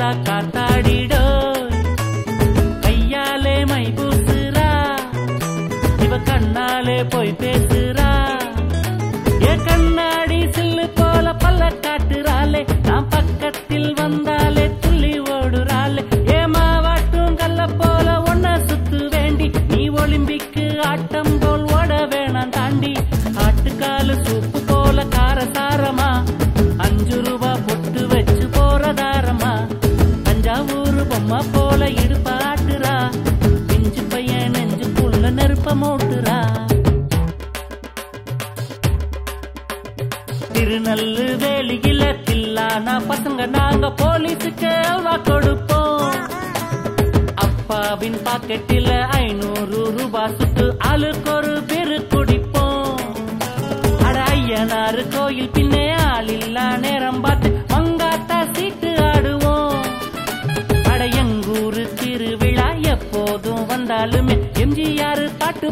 நல்லா காத்தாடிடோ கையாலே மை பூசுறா இவ கண்ணாலே போய் பேசுறா ஏ கண்ணாடி சில்லு போல பல்ல காட்டுறாளே நான் பக்கத்தில் வந்தாலே துள்ளி ஓடுறாளே ஏ மாவாட்டும் கல்ல போல ஒன்ன சுத்து வேண்டி நீ ஒலிம்பிக்கு ஆட்டம் போல் ஓட வேணாம் தாண்டி ஆட்டுக்காலு சூப்பு போல காரசாரமா 5 ரூபா பொட்டு வச்சு போறதாரமா தஞ்சாவூர் பொம்மை போல இடுப்பாட்டுறா பிஞ்சு பையன் நெஞ்சுக்குள்ள நெருப்ப மூட்டுறா திருநெல்வேலியில தில்லானா பசங்க நாங்க போலீஸுக்கு அல்வா கொடுப்போம் அப்பாவின் பாக்கெட்டில 500 ரூபாய் சுட்டு ஆளுக்கு ஒரு பேரு குடிப்போம் அட ஐயனாரு கோயில் பின்னே ஆளில்லா நேரம் பார்த்து மங்காத்தா சீட்டு ஆடுவோம் அட எங்கூரு திருவிழா எப்போதும் வந்தாலுமே எம்ஜிஆர் பாட்டு